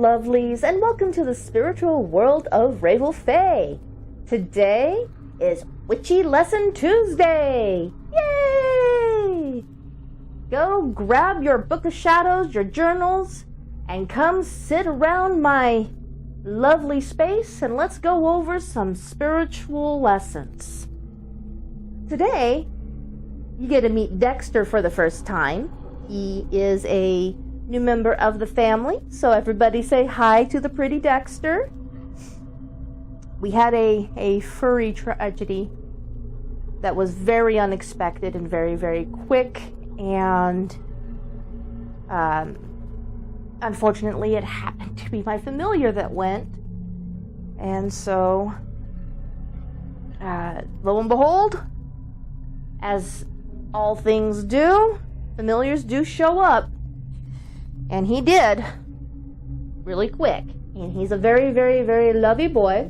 lovelies, and welcome to the spiritual world of Ravel Faye. Today is Witchy Lesson Tuesday. Yay! Go grab your book of shadows, your journals, and come sit around my lovely space and let's go over some spiritual lessons. Today, you get to meet Dexter for the first time. He is a new member of the family, so everybody say hi to the pretty Dexter. We had a furry tragedy that was very unexpected and very, very quick, and unfortunately it happened to be my familiar that went, and so lo and behold, as all things do, familiars do show up. And he did, really quick. And he's a very, very, very lovey boy.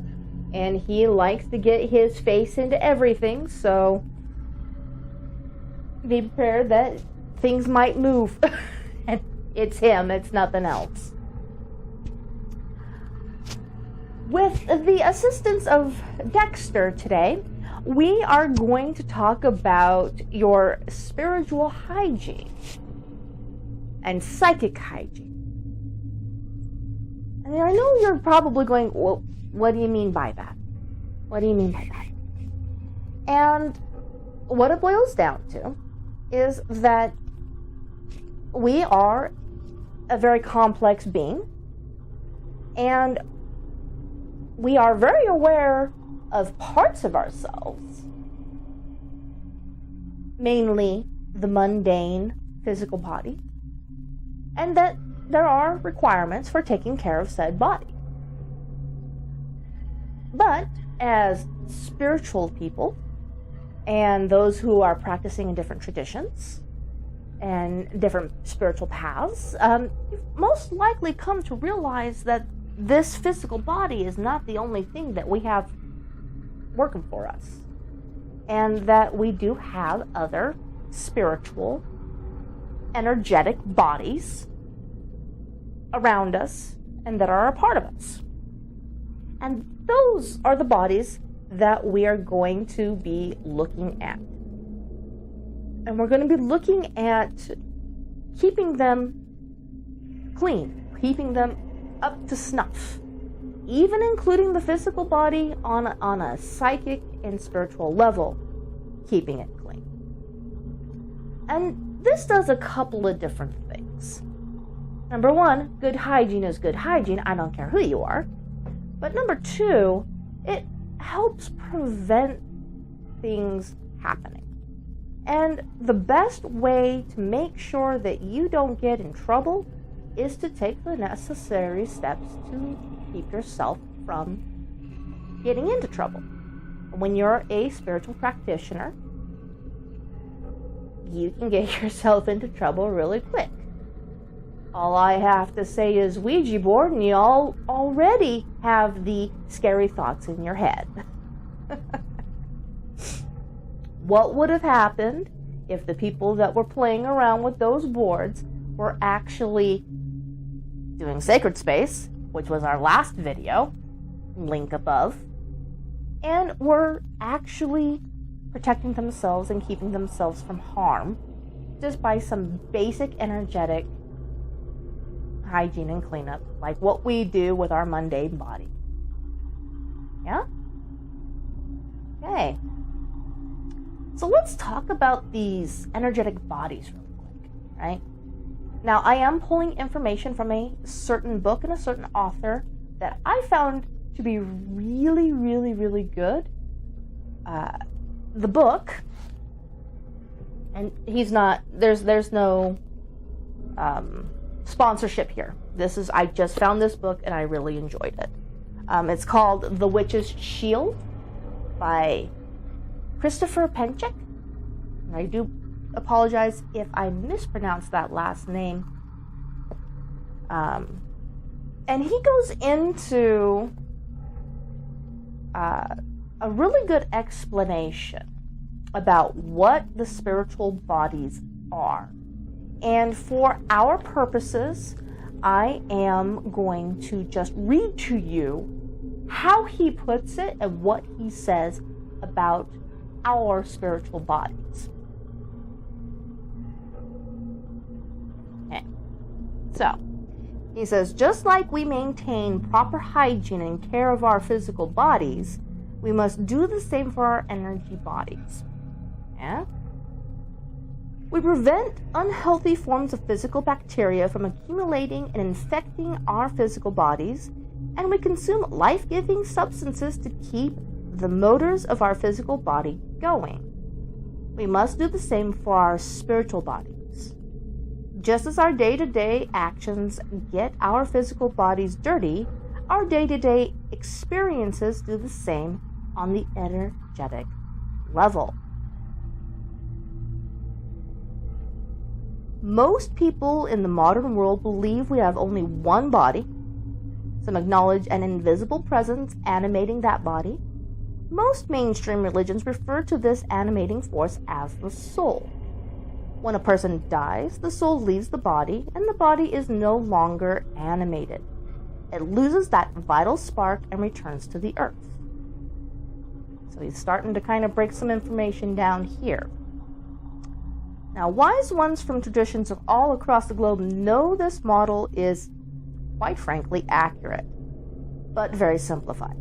And he likes to get his face into everything. So be prepared that things might move. And it's him, it's nothing else. With the assistance of Dexter today, we are going to talk about your spiritual hygiene and psychic hygiene. And I know you're probably going, well, what do you mean by that? What do you mean by that? And what it boils down to is that we are a very complex being, and we are very aware of parts of ourselves, mainly the mundane physical body, and that there are requirements for taking care of said body. But as spiritual people, and those who are practicing in different traditions and different spiritual paths, you've most likely come to realize that this physical body is not the only thing that we have working for us, and that we do have other spiritual, energetic bodies around us and that are a part of us. And those are the bodies that we are going to be looking at. And we're going to be looking at keeping them clean, keeping them up to snuff, even including the physical body on a psychic and spiritual level, keeping it clean. And this does a couple of different things. Number one, good hygiene is good hygiene. I don't care who you are. But number two, it helps prevent things happening. And the best way to make sure that you don't get in trouble is to take the necessary steps to keep yourself from getting into trouble. When you're a spiritual practitioner, you can get yourself into trouble really quick. All I have to say is Ouija board, and you all already have the scary thoughts in your head. What would have happened if the people that were playing around with those boards were actually doing sacred space, which was our last video, link above, and were actually protecting themselves and keeping themselves from harm just by some basic energetic hygiene and cleanup, like what we do with our mundane body. Yeah? Okay. So let's talk about these energetic bodies real quick, right? Now, I am pulling information from a certain book and a certain author that I found to be really, really, really good. The book, and he's not, there's no sponsorship here. I just found this book and I really enjoyed it. It's called The Witch's Shield by Christopher Penchik. And I do apologize if I mispronounced that last name. And he goes into a really good explanation about what the spiritual bodies are. And for our purposes, I am going to just read to you how he puts it and what he says about our spiritual bodies. Okay. So, he says, just like we maintain proper hygiene and care of our physical bodies, we must do the same for our energy bodies. Yeah? We prevent unhealthy forms of physical bacteria from accumulating and infecting our physical bodies, and we consume life-giving substances to keep the motors of our physical body going. We must do the same for our spiritual bodies. Just as our day-to-day actions get our physical bodies dirty, our day-to-day experiences do the same on the energetic level. Most people in the modern world believe we have only one body. Some acknowledge an invisible presence animating that body. Most mainstream religions refer to this animating force as the soul. When a person dies, the soul leaves the body, and the body is no longer animated. It loses that vital spark and returns to the earth. So he's starting to kind of break some information down here. Now, wise ones from traditions all across the globe know this model is, quite frankly, accurate, but very simplified.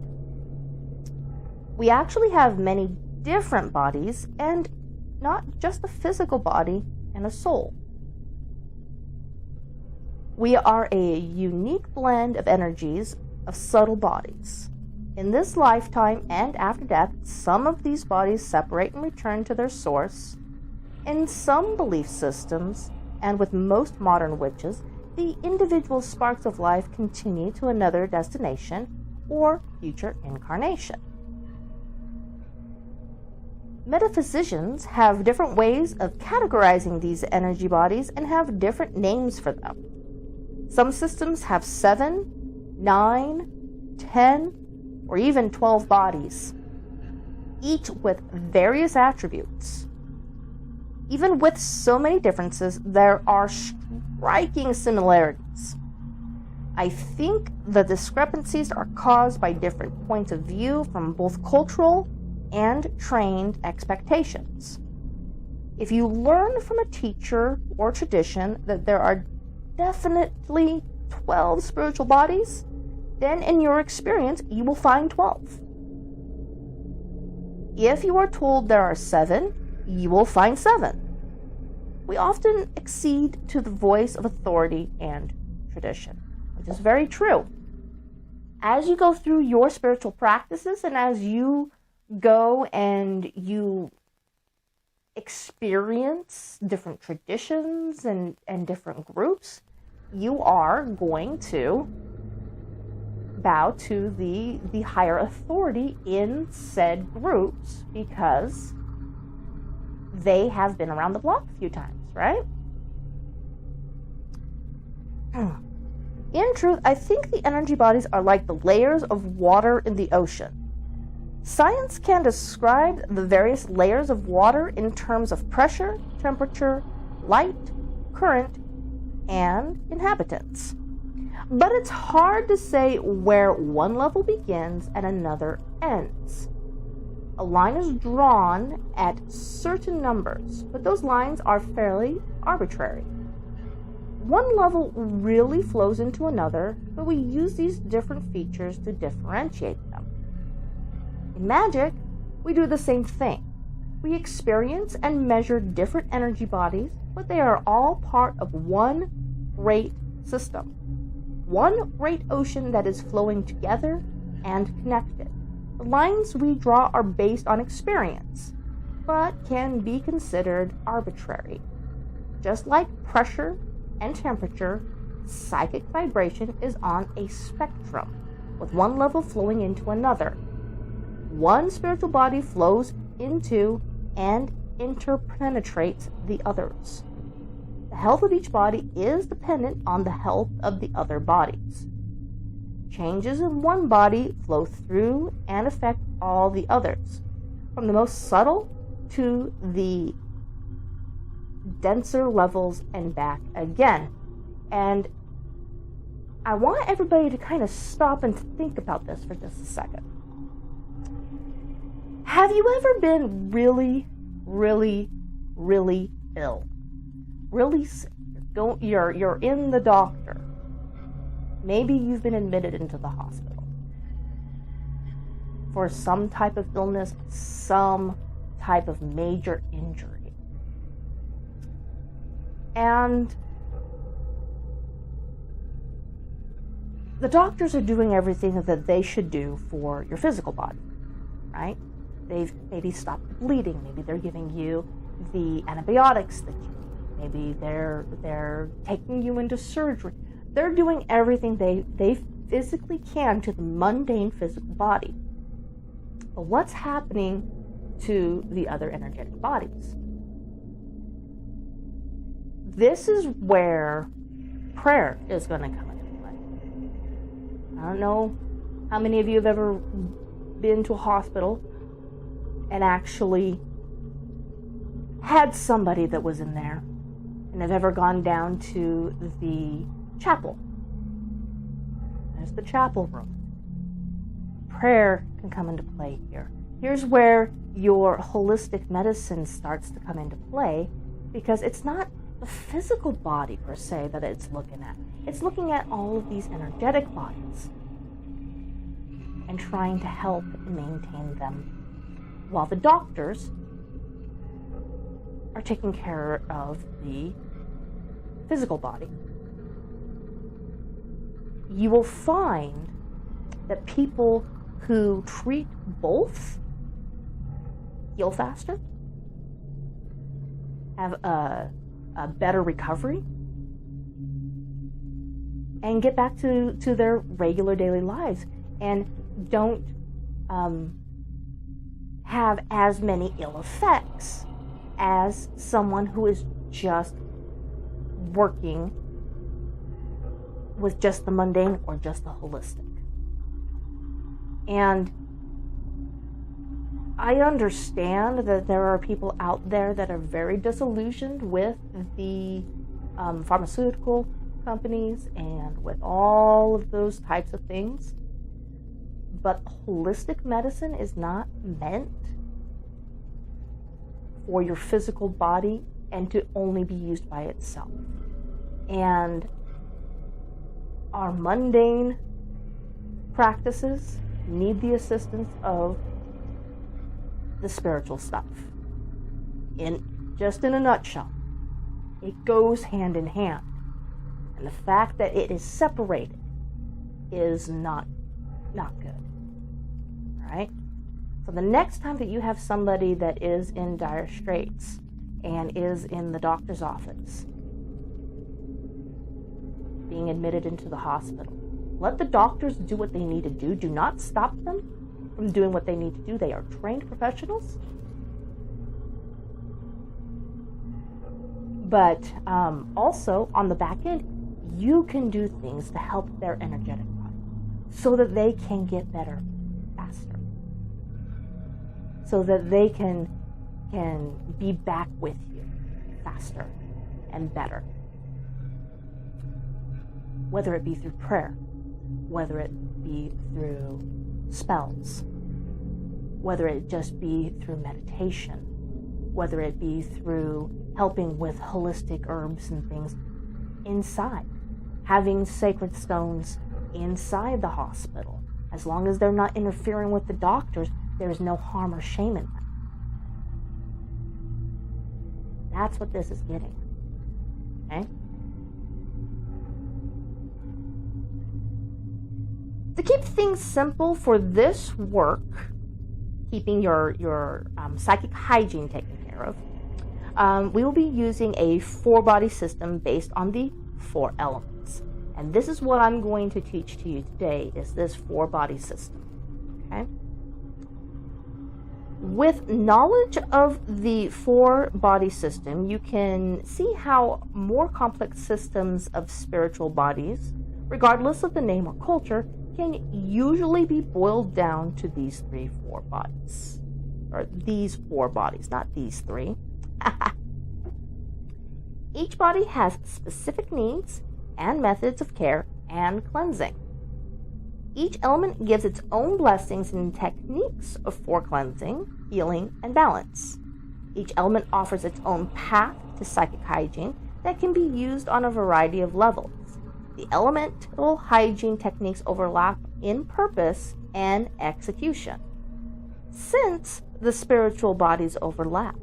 We actually have many different bodies, and not just a physical body and a soul. We are a unique blend of energies of subtle bodies. In this lifetime and after death, some of these bodies separate and return to their source. In some belief systems, and with most modern witches, the individual sparks of life continue to another destination or future incarnation. Metaphysicians have different ways of categorizing these energy bodies and have different names for them. Some systems have 7, 9, 10, or even 12 bodies, each with various attributes. Even with so many differences, there are striking similarities. I think the discrepancies are caused by different points of view from both cultural and trained expectations. If you learn from a teacher or tradition that there are definitely 12 spiritual bodies, then in your experience you will find 12. If you are told there are 7, you will find 7. We often accede to the voice of authority and tradition, which is very true. As you go through your spiritual practices and as you go and you experience different traditions and different groups, you are going to bow to the higher authority in said groups because they have been around the block a few times, right? In truth, I think the energy bodies are like the layers of water in the ocean. Science can describe the various layers of water in terms of pressure, temperature, light, current, and inhabitants. But it's hard to say where one level begins and another ends. A line is drawn at certain numbers, but those lines are fairly arbitrary. One level really flows into another, but we use these different features to differentiate them. In magic, we do the same thing. We experience and measure different energy bodies, but they are all part of one great system. One great ocean that is flowing together and connected. The lines we draw are based on experience, but can be considered arbitrary. Just like pressure and temperature, psychic vibration is on a spectrum, with one level flowing into another. One spiritual body flows into and interpenetrates the others. The health of each body is dependent on the health of the other bodies. Changes in one body flow through and affect all the others, from the most subtle to the denser levels and back again. And I want everybody to kind of stop and think about this for just a second. Have you ever been really, really, really ill? Really sick? You're in the doctor. Maybe you've been admitted into the hospital for some type of illness, some type of major injury. And the doctors are doing everything that they should do for your physical body, right? They've maybe stopped the bleeding. Maybe they're giving you the antibiotics that you need. Maybe they're taking you into surgery. They're doing everything they physically can to the mundane physical body. But what's happening to the other energetic bodies? This is where prayer is going to come into play. I don't know how many of you have ever been to a hospital and actually had somebody that was in there and have ever gone down to the chapel. There's the chapel room. Prayer can come into play here. Here's where your holistic medicine starts to come into play, because it's not the physical body per se that it's looking at. It's looking at all of these energetic bodies and trying to help maintain them, while the doctors are taking care of the physical body. You will find that people who treat both heal faster, have a better recovery, and get back to their regular daily lives, and don't have as many ill effects as someone who is just working with just the mundane or just the holistic. And I understand that there are people out there that are very disillusioned with the pharmaceutical companies and with all of those types of things. But holistic medicine is not meant for your physical body and to only be used by itself. And our mundane practices need the assistance of the spiritual stuff. In a nutshell, it goes hand in hand. And the fact that it is separated is not good. Right? So the next time that you have somebody that is in dire straits and is in the doctor's office, being admitted into the hospital, let the doctors do what they need to do. Do not stop them from doing what they need to do. They are trained professionals. But also, on the back end, you can do things to help their energetic body so that they can get better faster. So that they can be back with you faster and better. Whether it be through prayer, whether it be through spells, whether it just be through meditation, whether it be through helping with holistic herbs and things inside, having sacred stones inside the hospital. As long as they're not interfering with the doctors, there's no harm or shame in them. That's what this is getting. Okay? To keep things simple for this work, keeping your psychic hygiene taken care of, we will be using a 4-body system based on the 4 elements. And this is what I'm going to teach to you today, is this 4-body system. Okay? With knowledge of the 4-body system, you can see how more complex systems of spiritual bodies, regardless of the name or culture, can usually be boiled down to these 4 bodies. Or these 4 bodies, not these 3. Each body has specific needs and methods of care and cleansing. Each element gives its own blessings and techniques for cleansing, healing, and balance. Each element offers its own path to psychic hygiene that can be used on a variety of levels. The elemental hygiene techniques overlap in purpose and execution, since the spiritual bodies overlap.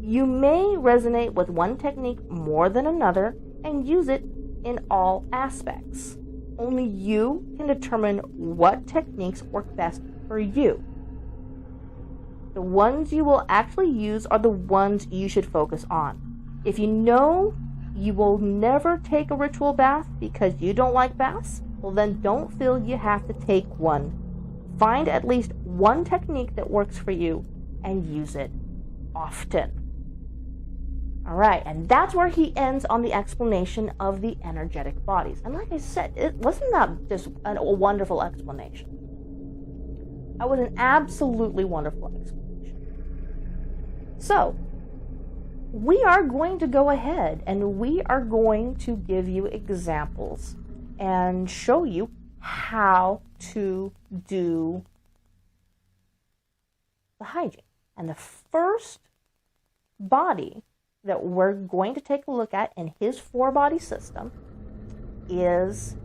You may resonate with one technique more than another and use it in all aspects. Only you can determine what techniques work best for you. The ones you will actually use are the ones you should focus on. If you know you will never take a ritual bath because you don't like baths, well then don't feel you have to take one. Find at least one technique that works for you and use it often. All right, and that's where he ends on the explanation of the energetic bodies. And like I said, wasn't that just a wonderful explanation? That was an absolutely wonderful explanation. So, we are going to go ahead and we are going to give you examples and show you how to do the hygiene. And the first body that we're going to take a look at in his 4-body system is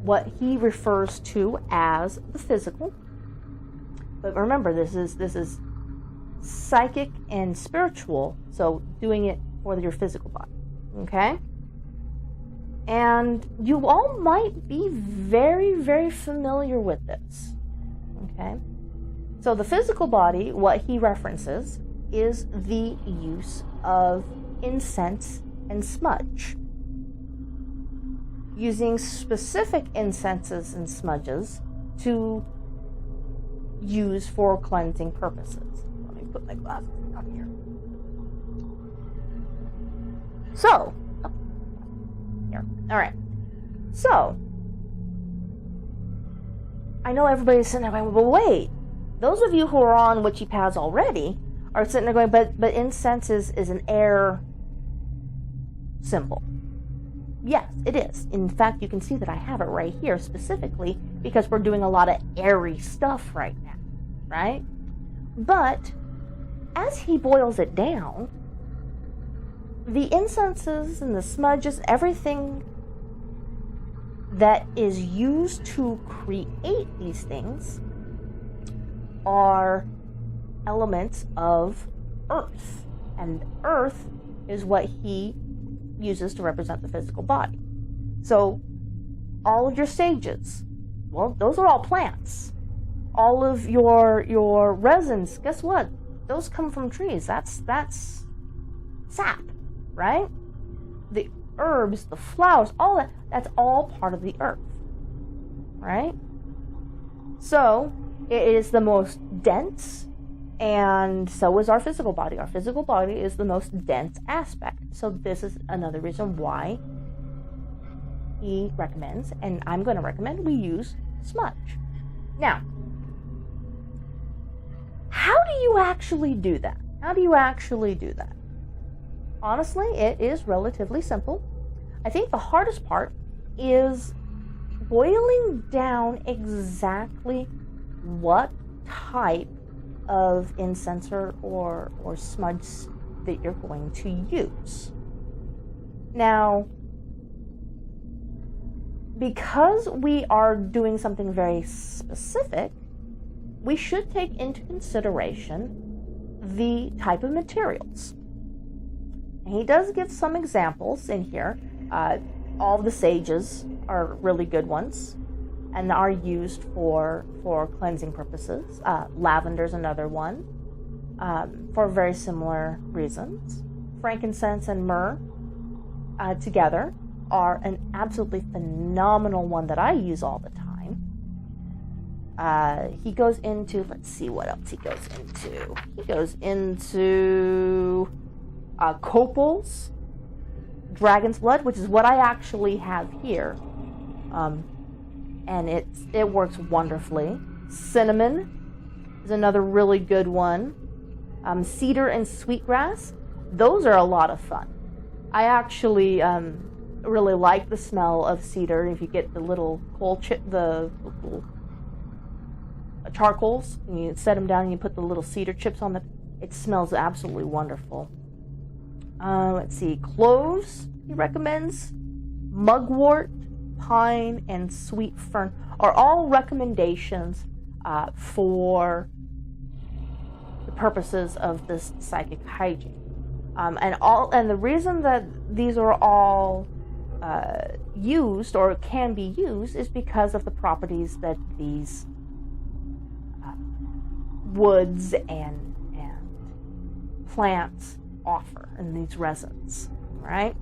what he refers to as the physical. But remember, this is psychic and spiritual, so doing it for your physical body, okay? And you all might be very, very familiar with this, okay? So the physical body, what he references, is the use of incense and smudge. Using specific incenses and smudges to use for cleansing purposes. Let me put my glasses up here. So, here. All right. So, I know everybody's sitting there going, well, wait. Those of you who are on Witchy Paths already are sitting there going, but incense is an air symbol. Yes, it is. In fact, you can see that I have it right here specifically because we're doing a lot of airy stuff right now, right? But as he boils it down, the incenses and the smudges, everything that is used to create these things are elements of earth, and earth is what he uses to represent the physical body. So all of your sages, well, those are all plants. All of your resins, guess what? Those come from trees. That's sap, right? The herbs, the flowers, all that's all part of the earth, right? So it is the most dense, and so is our physical body. Our physical body is the most dense aspect. So this is another reason why he recommends, and I'm going to recommend, we use smudge. Now, how do you actually do that? How do you actually do that? Honestly, it is relatively simple. I think the hardest part is boiling down exactly what type of incense or smudge that you're going to use. Now, because we are doing something very specific, we should take into consideration the type of materials. And he does give some examples in here. All the sages are really good ones and are used for cleansing purposes. Lavender's another one for very similar reasons. Frankincense and myrrh together are an absolutely phenomenal one that I use all the time. He goes into, let's see what else he goes into. He goes into copals, dragon's blood, which is what I actually have here. And it works wonderfully. Cinnamon is another really good one. Cedar and sweetgrass, those are a lot of fun. I actually really like the smell of cedar. If you get the little coal chip, the little charcoals, and you set them down and you put the little cedar chips on it smells absolutely wonderful. Let's see, cloves he recommends, mugwort, pine, and sweet fern are all recommendations for the purposes of this psychic hygiene. And the reason that these are all used or can be used is because of the properties that these woods and plants offer in these resins, right?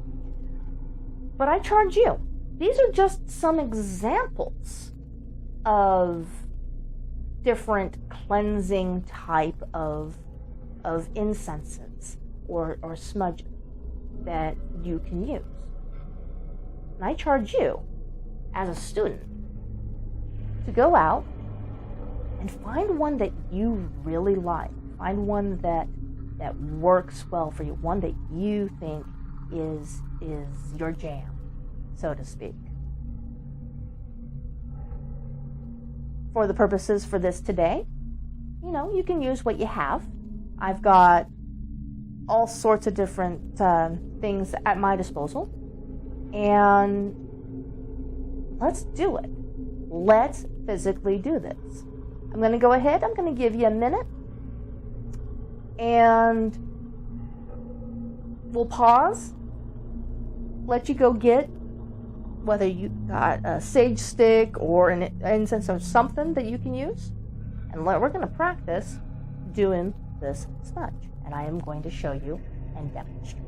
But I charge you. These are just some examples of different cleansing type of incenses or smudges that you can use. And I charge you, as a student, to go out and find one that you really like. Find one that works well for you, one that you think is your jam, so to speak. For the purposes for this today, you can use what you have. I've got all sorts of different things at my disposal, and let's do it. Let's physically do this. I'm going to go ahead, I'm going to give you a minute, and we'll pause, let you go get whether you got a sage stick or an incense or something that you can use, and we're going to practice doing this smudge, and I am going to show you and demonstrate.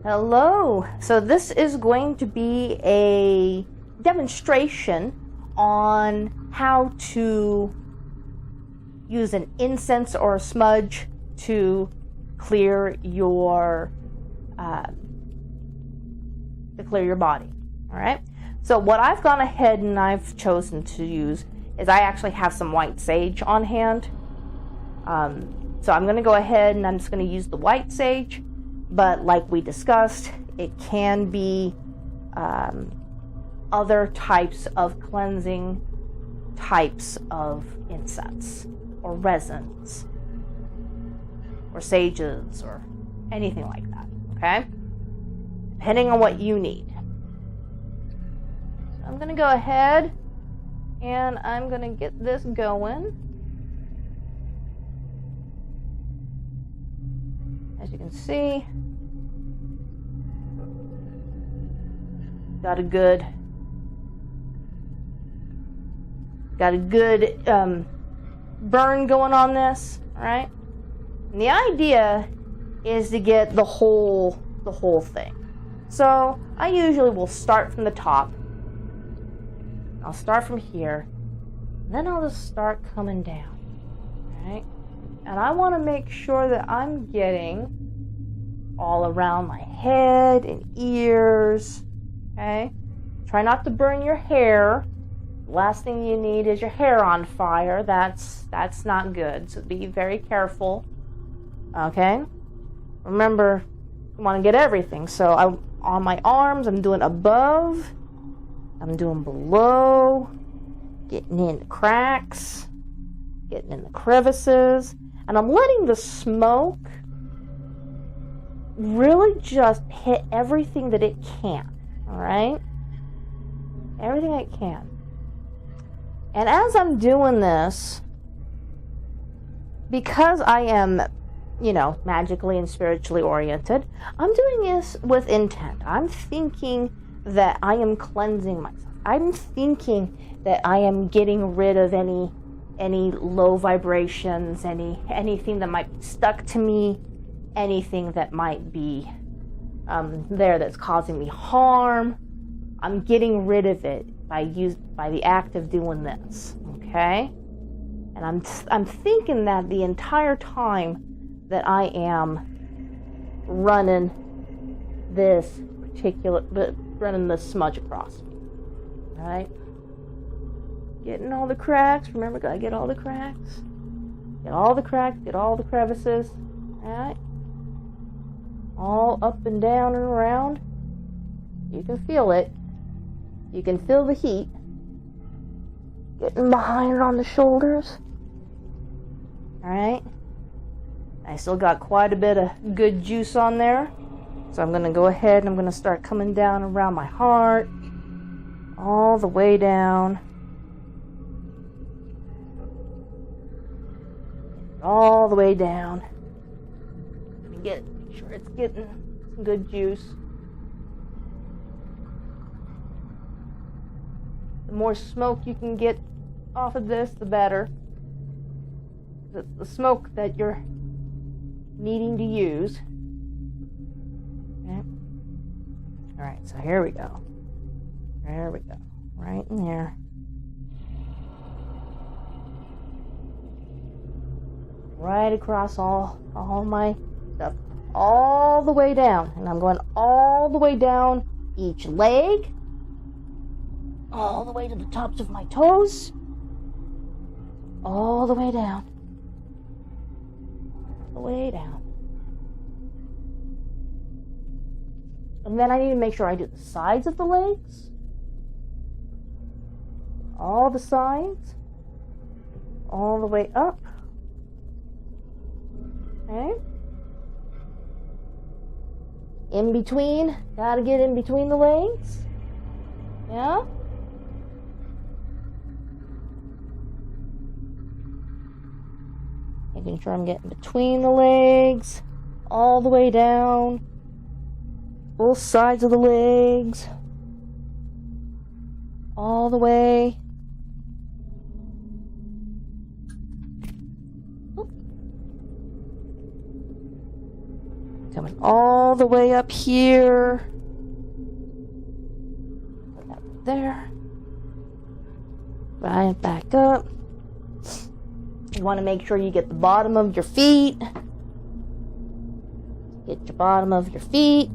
Hello. So this is going to be a demonstration on how to use an incense or a smudge to clear your body. All right. So what I've gone ahead and I've chosen to use is I actually have some white sage on hand. So I'm going to go ahead and I'm just going to use the white sage. But like we discussed, it can be other types of cleansing types of incense or resins or sages or anything like that, okay? Depending on what you need. So I'm going to go ahead and I'm going to get this going. As you can see, got a good burn going on this, all right? And the idea is to get the whole thing. So I usually will start from the top. I'll start from here, then I'll just start coming down, all right? And I want to make sure that I'm getting all around my head and ears, okay? Try not to burn your hair. The last thing you need is your hair on fire. That's not good, so be very careful, okay? Remember, you want to get everything. So on my arms, I'm doing above, I'm doing below, getting in the cracks, getting in the crevices. And I'm letting the smoke really just hit everything that it can, all right? Everything it can. And as I'm doing this, because I am, magically and spiritually oriented, I'm doing this with intent. I'm thinking that I am cleansing myself. I'm thinking that I am getting rid of any low vibrations, anything that might be stuck to me, anything that might be there that's causing me harm. I'm getting rid of it by the act of doing this, okay? And I'm thinking that the entire time that I am running this smudge across, all right? Getting all the cracks. Remember, gotta get all the cracks. Get all the cracks. Get all the crevices. All right. All up and down and around. You can feel it. You can feel the heat. Getting behind on the shoulders. All right. I still got quite a bit of good juice on there. So I'm going to go ahead and I'm going to start coming down around my heart. All the way down. All the way down. Make sure it's getting some good juice. The more smoke you can get off of this, the better. The smoke that you're needing to use. Okay. Alright, so here we go. There we go. Right in there. Right across all my stuff. All the way down. And I'm going all the way down each leg. All the way to the tops of my toes. All the way down. All the way down. And then I need to make sure I do the sides of the legs. All the sides. All the way up. Okay. In between. Gotta get in between the legs. Yeah. Making sure I'm getting between the legs. All the way down. Both sides of the legs. All the way. Coming all the way up here. Put that right there. Right back up. You want to make sure you get the bottom of your feet. Get your bottom of your feet.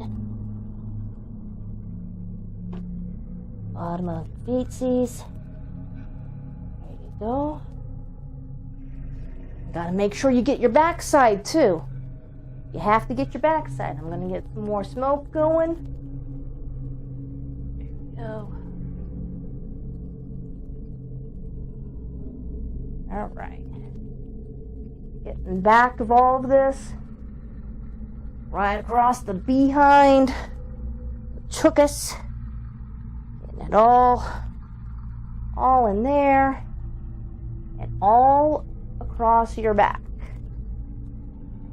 Bottom of your feetsies. There you go. Gotta make sure you get your backside too. You have to get your backside. I'm gonna get some more smoke going. There we go. Alright. Getting back of all of this. Right across the behind. The chakras. Getting it all in there. And all across your back.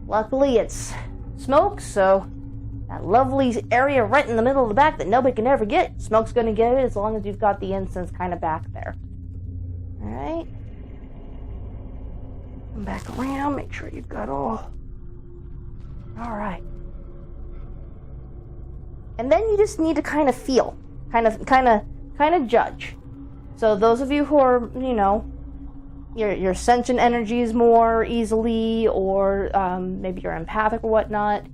Luckily it's smoke, so that lovely area right in the middle of the back that nobody can ever get, smoke's going to get it as long as you've got the incense kind of back there. Alright. Come back around, make sure you've got all. Alright. And then you just need to kind of feel, kind of judge. So those of you who are, you know, your sentient energies more easily, or maybe you're empathic or whatnot,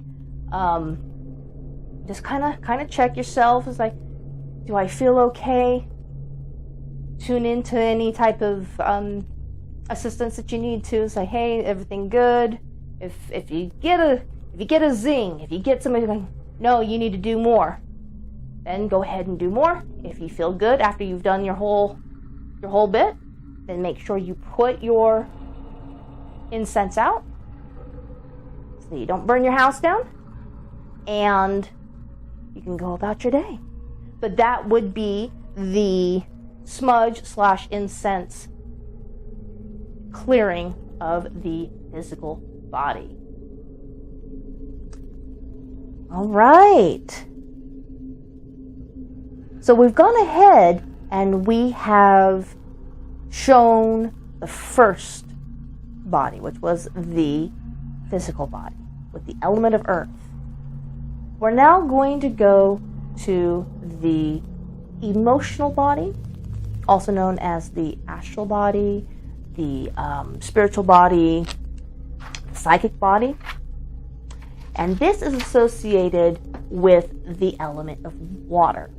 just kind of check yourself. It's like, do I feel okay? Tune into any type of assistance that you need to. Say, hey, everything good? If you get a zing, if you get somebody like, no, you need to do more, then go ahead and do more. If you feel good after you've done your whole bit, then make sure you put your incense out so that you don't burn your house down, and you can go about your day. But that would be the smudge/incense clearing of the physical body. All right. So we've gone ahead and we have shown the first body, which was the physical body, with the element of earth. We're now going to go to the emotional body, also known as the astral body, the spiritual body, psychic body. And this is associated with the element of water,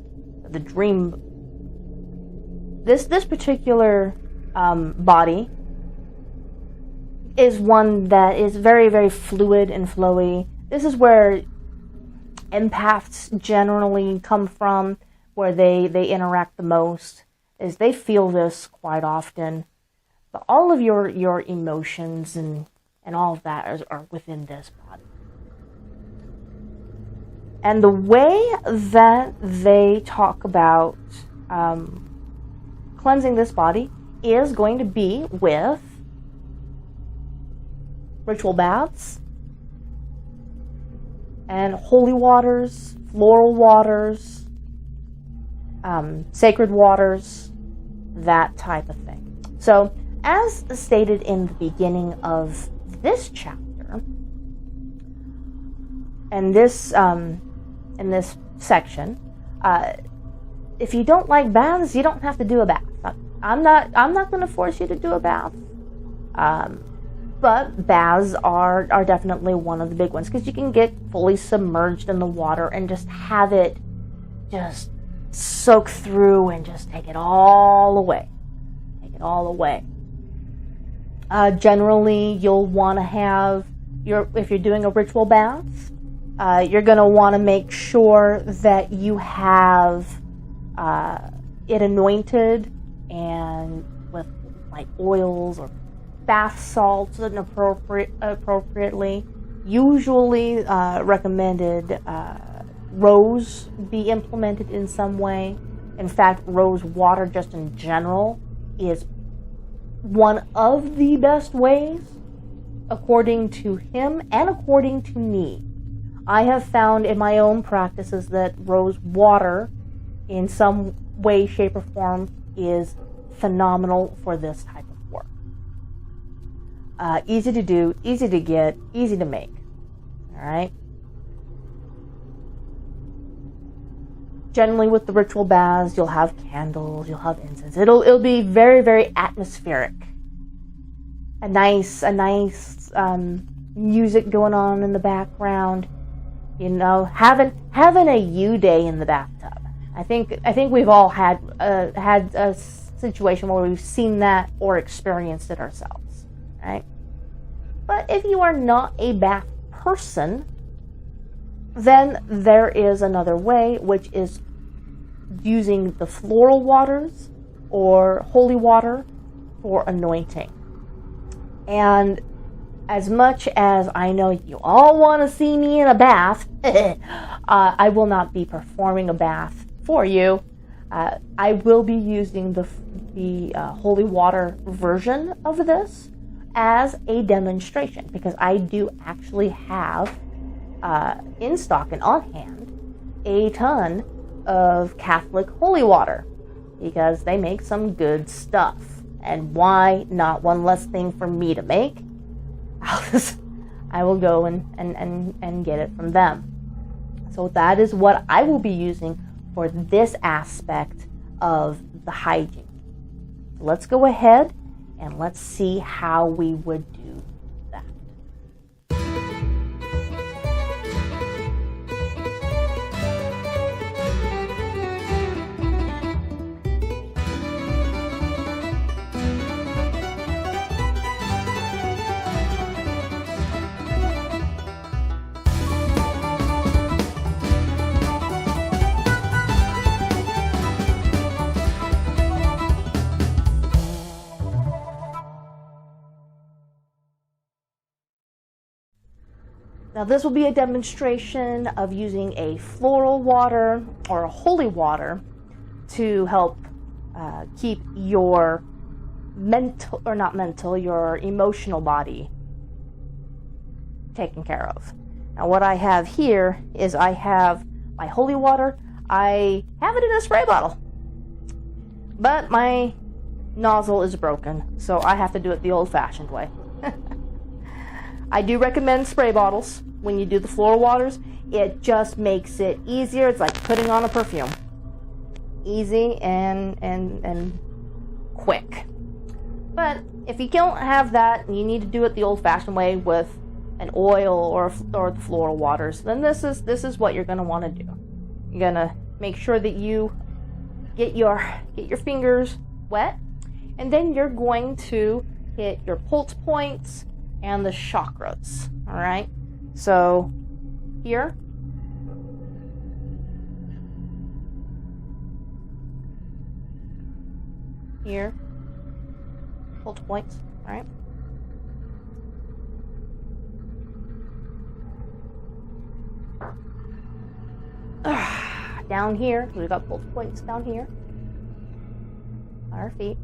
the dream. This particular body is one that is very, very fluid and flowy. This is where empaths generally come from, where they interact the most, is they feel this quite often. But all of your emotions and all of that are within this body. And the way that they talk about cleansing this body is going to be with ritual baths and holy waters, floral waters, sacred waters, that type of thing. So, as stated in the beginning of this chapter, and this in this section, if you don't like baths, you don't have to do a bath. I'm not going to force you to do a bath. But baths are definitely one of the big ones, because you can get fully submerged in the water and just have it just soak through and just take it all away. Take it all away. Generally, you'll want to have if you're doing a ritual bath, you're going to want to make sure that you have it anointed and with like oils or bath salts and appropriately. Usually recommended rose be implemented in some way. In fact, rose water just in general is one of the best ways, according to him and according to me. I have found in my own practices that rose water in some way, shape, or form is phenomenal for this type of work. Easy to do, easy to get, easy to make. All right. Generally, with the ritual baths, you'll have candles, you'll have incense. It'll be very, very atmospheric. A nice music going on in the background. You know, having a you day in the bathtub. I think we've all had a situation where we've seen that or experienced it ourselves, right? But if you are not a bath person, then there is another way, which is using the floral waters or holy water for anointing. And as much as I know you all want to see me in a bath, I will not be performing a bath for you. I will be using the holy water version of this as a demonstration, because I do actually have in stock and on hand a ton of Catholic holy water, because they make some good stuff. And why not one less thing for me to make? I will go and get it from them. So that is what I will be using for this aspect of the hygiene. Let's go ahead and let's see how we would do that. Now this will be a demonstration of using a floral water or a holy water to help keep your your emotional body taken care of. Now what I have here is I have my holy water. I have it in a spray bottle, but my nozzle is broken, so I have to do it the old-fashioned way. I do recommend spray bottles. when you do the floral waters, it just makes it easier. It's like putting on a perfume. Easy and quick. But if you don't have that and you need to do it the old-fashioned way with an oil or the floral waters, then this is what you're going to want to do. You're going to make sure that you get your fingers wet, and then you're going to hit your pulse points and the chakras. All right. So here, pulse points. All right. Down here, we've got pulse points down here on our feet.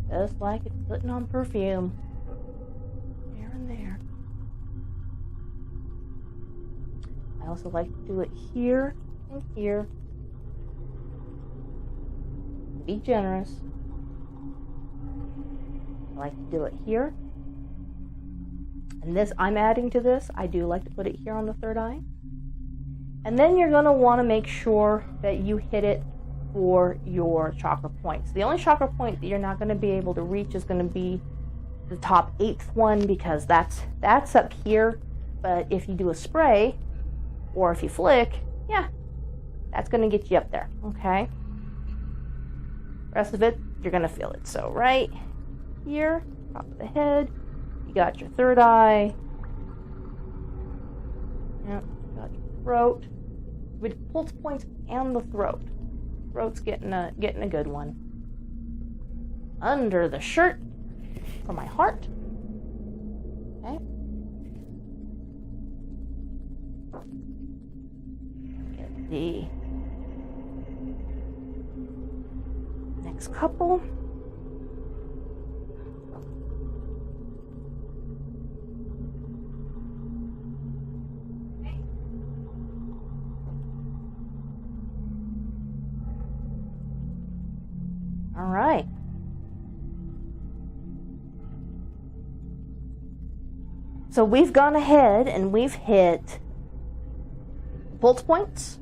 Just like it's putting on perfume. Here and there. I also like to do it here and here. Be generous. I like to do it here. And this, I'm adding to this. I do like to put it here on the third eye. And then you're going to want to make sure that you hit it for your chakra points. The only chakra point that you're not going to be able to reach is going to be the top 8th one, because that's up here. But if you do a spray or if you flick, yeah, that's going to get you up there. Okay. Rest of it, you're going to feel it. So right here, top of the head, you got your third eye. Yep, you got your throat. With pulse points and the throat. Throat's getting a good one. Under the shirt for my heart. Okay. Get the next couple. All right. So we've gone ahead and we've hit pulse points.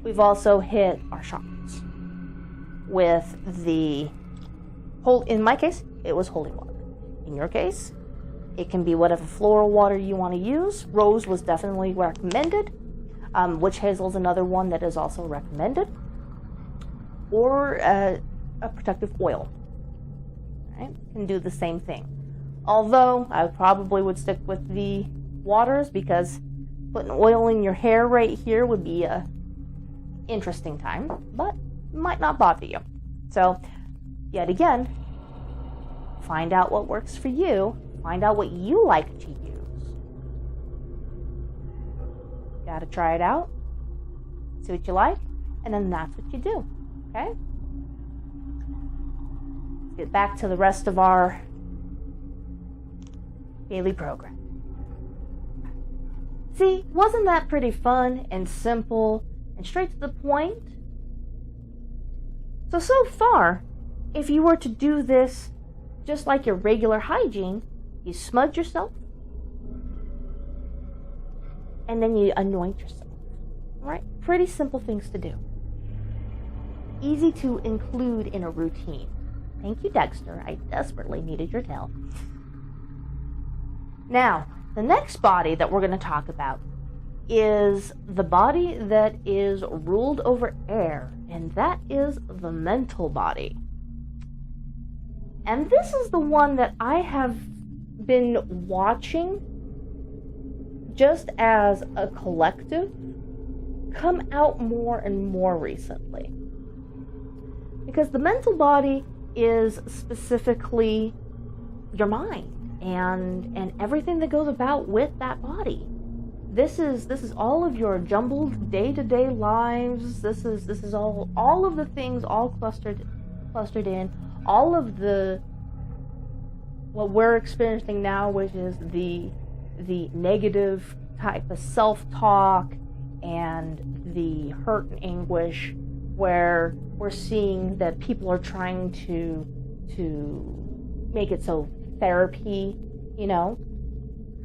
We've also hit our chakras with the in my case, it was holy water. In your case, it can be whatever floral water you want to use. Rose was definitely recommended. Witch hazel is another one that is also recommended. Or a protective oil. Right? Can do the same thing. Although I probably would stick with the waters, because putting oil in your hair right here would be a interesting time, but might not bother you. So, yet again, find out what works for you. Find out what you like to use. Gotta try it out, see what you like, and then that's what you do. Okay? Let's get back to the rest of our daily program. See, wasn't that pretty fun and simple and straight to the point? So far, if you were to do this just like your regular hygiene, you smudge yourself, and then you anoint yourself. Right? Pretty simple things to do. Easy to include in a routine. Thank you, Dexter. I desperately needed your help. Now, the next body that we're going to talk about is the body that is ruled over air, and that is the mental body. And this is the one that I have been watching just as a collective come out more and more recently. Because the mental body is specifically your mind and everything that goes about with that body. This is all of your jumbled day-to-day lives. This is all of the things all clustered in. All of what we're experiencing now, which is the negative type of self-talk and the hurt and anguish, where we're seeing that people are trying to make it so therapy,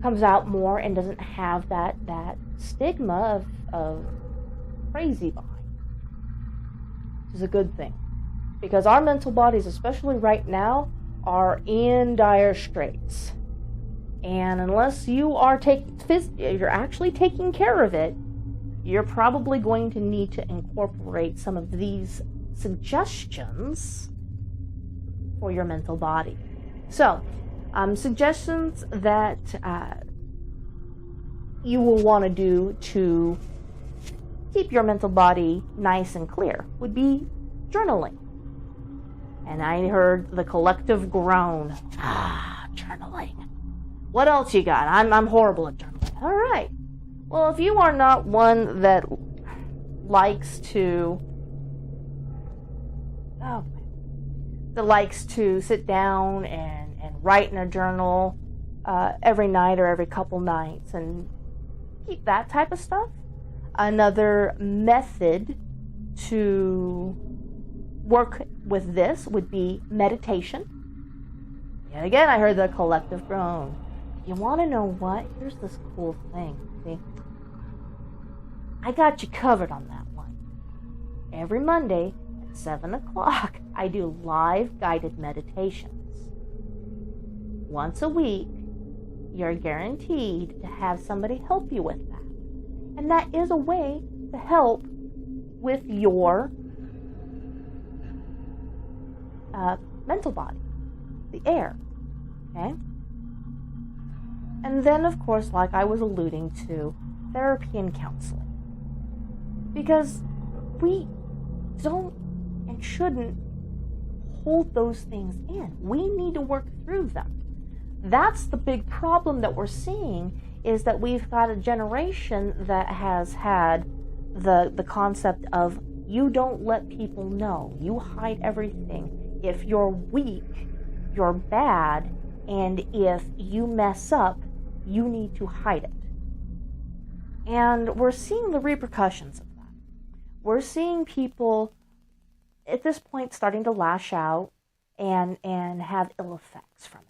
comes out more and doesn't have that stigma of crazy behind it, which is a good thing. Because our mental bodies, especially right now, are in dire straits. And unless you are you're actually taking care of it, you're probably going to need to incorporate some of these suggestions for your mental body. So, suggestions that you will want to do to keep your mental body nice and clear would be journaling. And I heard the collective groan. Journaling. What else you got? I'm horrible at journaling. All right. Well, if you are not one that likes to sit down and write in a journal every night or every couple nights and keep that type of stuff, another method to work with this would be meditation. Yet again, I heard the collective groan. You want to know what? Here's this cool thing. See? I got you covered on that one. Every Monday at 7 o'clock, I do live guided meditations. Once a week, you're guaranteed to have somebody help you with that. And that is a way to help with your mental body, the air. Okay? And then, of course, like I was alluding to, therapy and counseling. Because we don't and shouldn't hold those things in. We need to work through them. That's the big problem that we're seeing, is that we've got a generation that has had the concept of, you don't let people know. You hide everything. If you're weak, you're bad, and if you mess up, you need to hide it. And we're seeing the repercussions of that. We're seeing people at this point starting to lash out and have ill effects from it.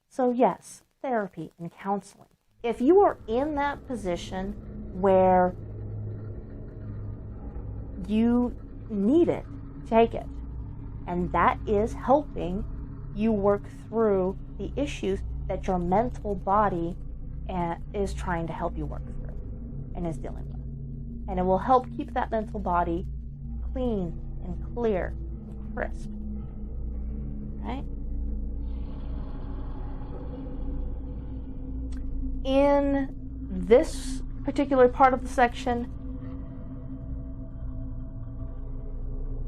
So yes, therapy and counseling. If you are in that position where you need it, take it. And that is helping you work through the issues that your mental body is trying to help you work through and is dealing with. And it will help keep that mental body clean and clear and crisp. Right? In this particular part of the section,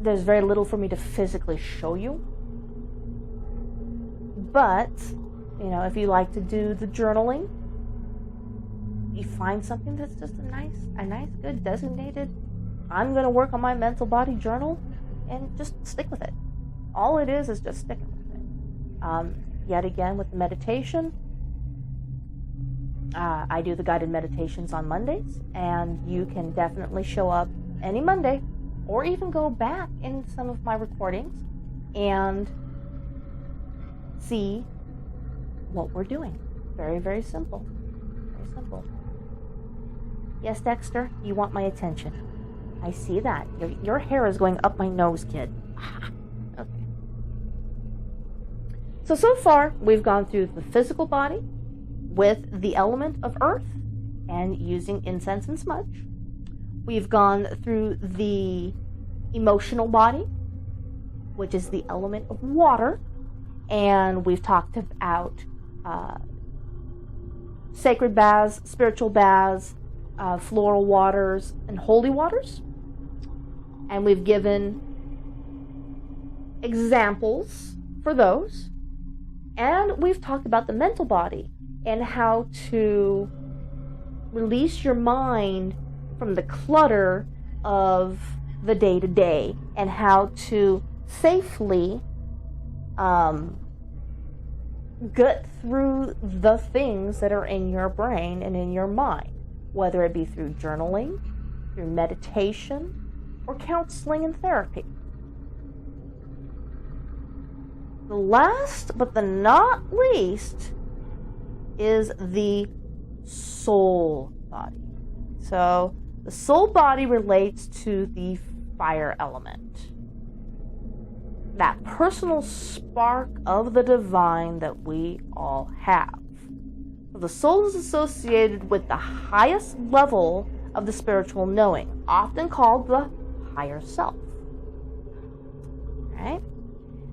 there's very little for me to physically show you. But, if you like to do the journaling, you find something that's just a nice, good designated, I'm going to work on my mental body journal, and just stick with it. All it is just sticking with it. Yet again, with the meditation, I do the guided meditations on Mondays, and you can definitely show up any Monday, or even go back in some of my recordings and see what we're doing. Very, very simple. Very simple. Yes, Dexter, you want my attention. I see that. Your hair is going up my nose, kid. Okay. So far, we've gone through the physical body with the element of earth and using incense and smudge. We've gone through the emotional body, which is the element of water, and we've talked about sacred baths, spiritual baths, floral waters, and holy waters. And we've given examples for those. And we've talked about the mental body and how to release your mind from the clutter of the day-to-day, and how to safely get through the things that are in your brain and in your mind, whether it be through journaling, through meditation, or counseling and therapy. The last but the not least is the soul body. So the soul body relates to the fire element, that personal spark of the divine that we all have. So the soul is associated with the highest level of the spiritual knowing, often called the higher self. Right?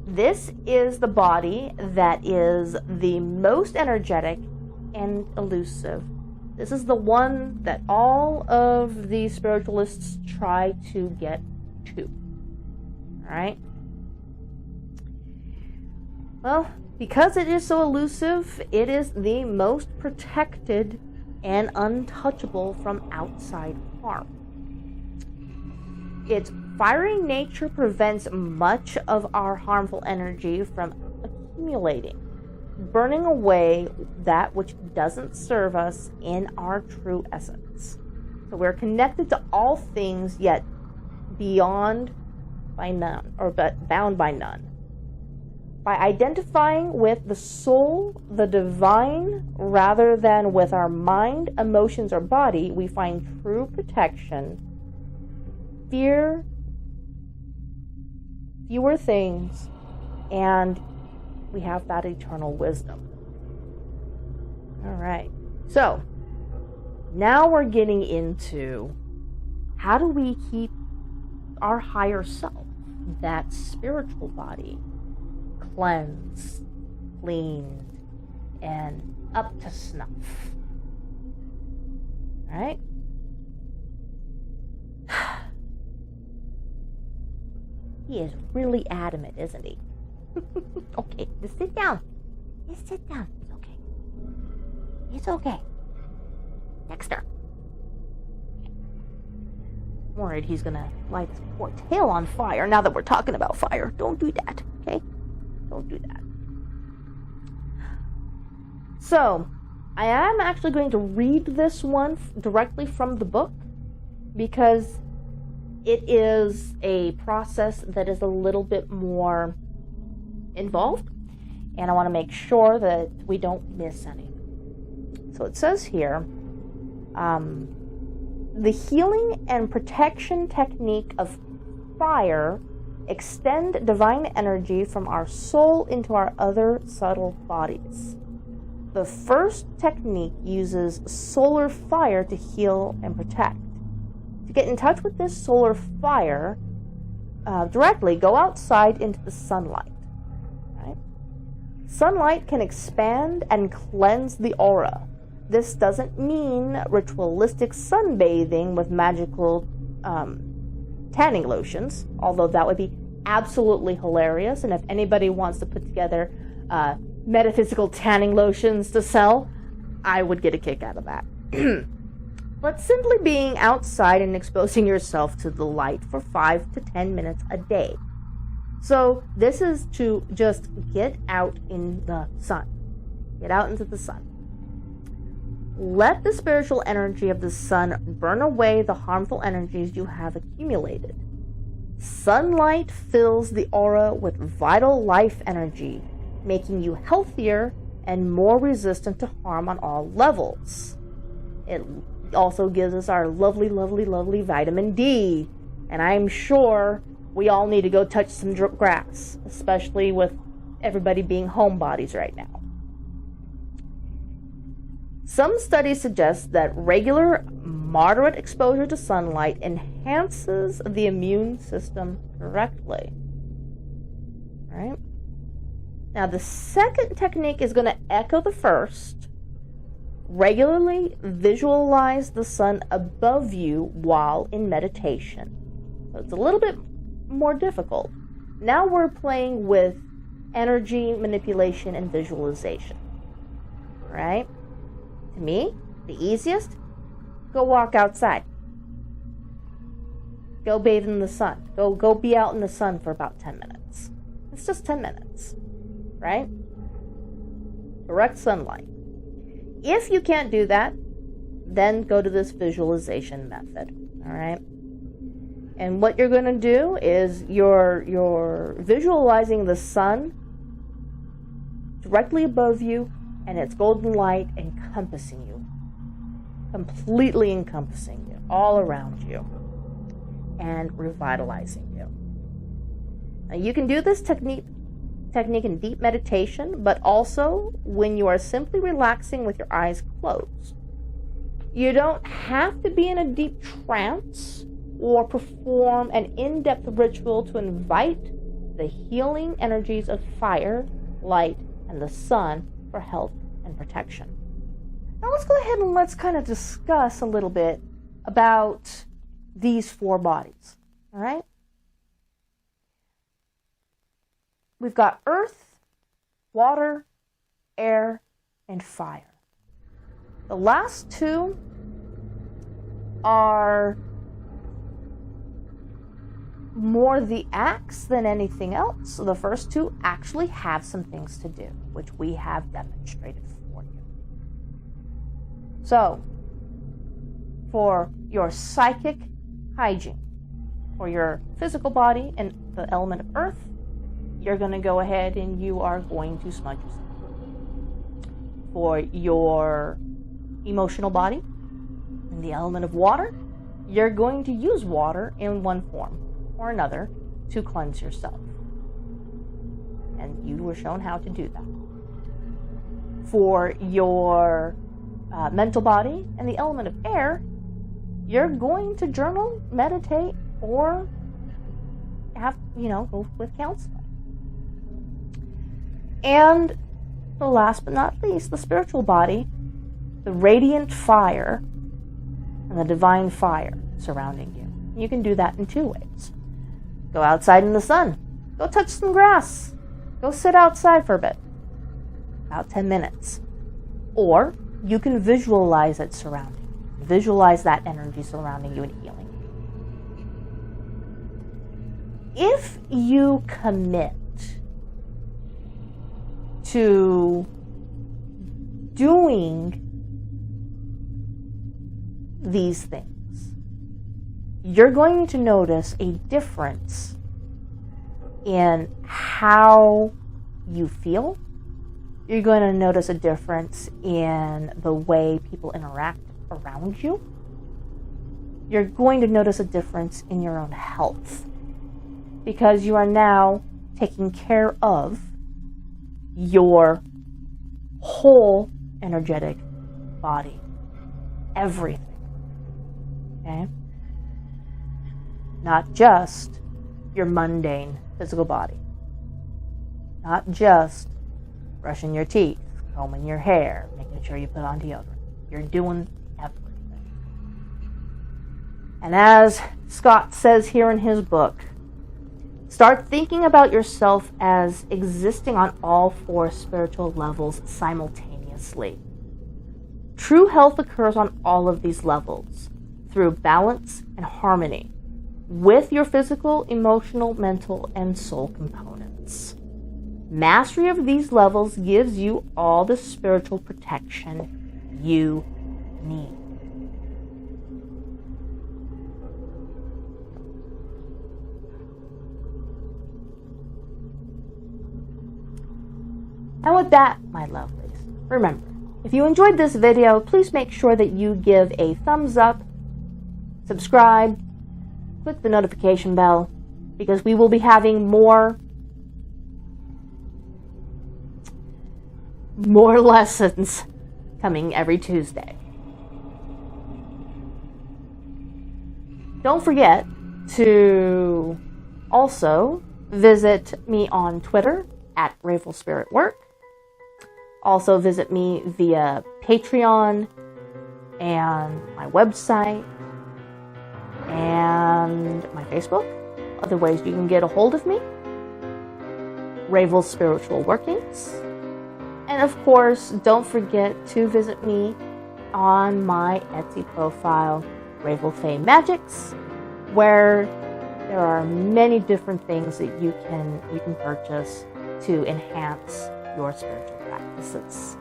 This is the body that is the most energetic and elusive. This is the one that all of the spiritualists try to get to. All right? Well, because it is so elusive, it is the most protected and untouchable from outside harm. Its fiery nature prevents much of our harmful energy from accumulating, burning away that which doesn't serve us in our true essence. So we're connected to all things, yet beyond by none, or but bound by none. By identifying with the soul, the divine, rather than with our mind, emotions, or body, we find true protection, fewer things, and we have that eternal wisdom. All right. So, now we're getting into how do we keep our higher self, that spiritual body, cleansed, cleaned, and up to snuff. All right? He is really adamant, isn't he? Okay, just sit down. Just sit down. It's okay. It's okay. Dexter. I'm worried he's gonna light his poor tail on fire now that we're talking about fire. Don't do that, okay? Don't do that. So, I am actually going to read this one directly from the book because it is a process that is a little bit more involved, and I want to make sure that we don't miss any. So it says here, the healing and protection technique of fire extend divine energy from our soul into our other subtle bodies. The first technique uses solar fire to heal and protect. To get in touch with this solar fire directly, go outside into the sunlight. Right? Sunlight can expand and cleanse the aura. This doesn't mean ritualistic sunbathing with magical tanning lotions, although that would be absolutely hilarious. And if anybody wants to put together metaphysical tanning lotions to sell, I would get a kick out of that. But simply being outside and exposing yourself to the light for 5 to 10 minutes a day. So this is to just get out in the sun. Get out into the sun. Let the spiritual energy of the sun burn away the harmful energies you have accumulated. Sunlight fills the aura with vital life energy, making you healthier and more resistant to harm on all levels. It also gives us our lovely, lovely, lovely vitamin D. And I'm sure we all need to go touch some grass, especially with everybody being homebodies right now. Some studies suggest that regular, moderate exposure to sunlight enhances the immune system correctly. All right? Now, the second technique is going to echo the first. Regularly visualize the sun above you while in meditation. So it's a little bit more difficult. Now we're playing with energy manipulation and visualization. Right? To me, the easiest, go walk outside. Go bathe in the sun. Go be out in the sun for about 10 minutes. It's just 10 minutes. Right? direct sunlight. If you can't do that, then go to this visualization method, all right? And what you're going to do is you're visualizing the sun directly above you, and its golden light encompassing you, completely encompassing you, all around you, and revitalizing you. Now, you can do this technique in deep meditation, but also when you are simply relaxing with your eyes closed. You don't have to be in a deep trance or perform an in-depth ritual to invite the healing energies of fire, light, and the sun for health and protection. Now let's go ahead and let's kind of discuss a little bit about these 4 bodies, all right? We've got earth, water, air, and fire. The last 2 are more the acts than anything else. So the first 2 actually have some things to do, which we have demonstrated for you. So, for your psychic hygiene, for your physical body and the element of earth, you're going to go ahead and you are going to smudge yourself. For your emotional body and the element of water, you're going to use water in one form or another to cleanse yourself. And you were shown how to do that. For your mental body and the element of air, you're going to journal, meditate, or have, go with counseling. And the last but not least, the spiritual body, the radiant fire and the divine fire surrounding you. You can do that in 2 ways. Go outside in the sun. Go touch some grass. Go sit outside for a bit. About 10 minutes. Or you can visualize it surrounding you. Visualize that energy surrounding you and healing. If you commit to doing these things, you're going to notice a difference in how you feel. You're going to notice a difference in the way people interact around you. You're going to notice a difference in your own health, because you are now taking care of your whole energetic body. Everything. Okay? Not just your mundane physical body. Not just brushing your teeth, combing your hair, making sure you put on deodorant. You're doing everything. And as Scott says here in his book, start thinking about yourself as existing on all 4 spiritual levels simultaneously. True health occurs on all of these levels through balance and harmony with your physical, emotional, mental, and soul components. Mastery of these levels gives you all the spiritual protection you need. And with that, my lovelies, remember, if you enjoyed this video, please make sure that you give a thumbs up, subscribe, click the notification bell, because we will be having more lessons coming every Tuesday. Don't forget to also visit me on Twitter at Rayful Spirit Work. Also visit me via Patreon and my website and my Facebook. Other ways you can get a hold of me: Rayful Spiritual Workings. And of course, don't forget to visit me on my Etsy profile, Rayful Fae Magics, where there are many different things that you can purchase to enhance your spiritual practices.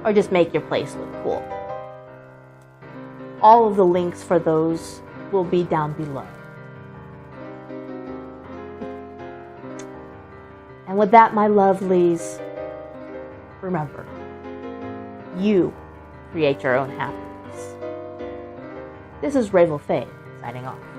or just make your place look cool. All of the links for those will be down below. And with that, my lovelies, remember, you create your own happiness. This is Ravel Faye, signing off.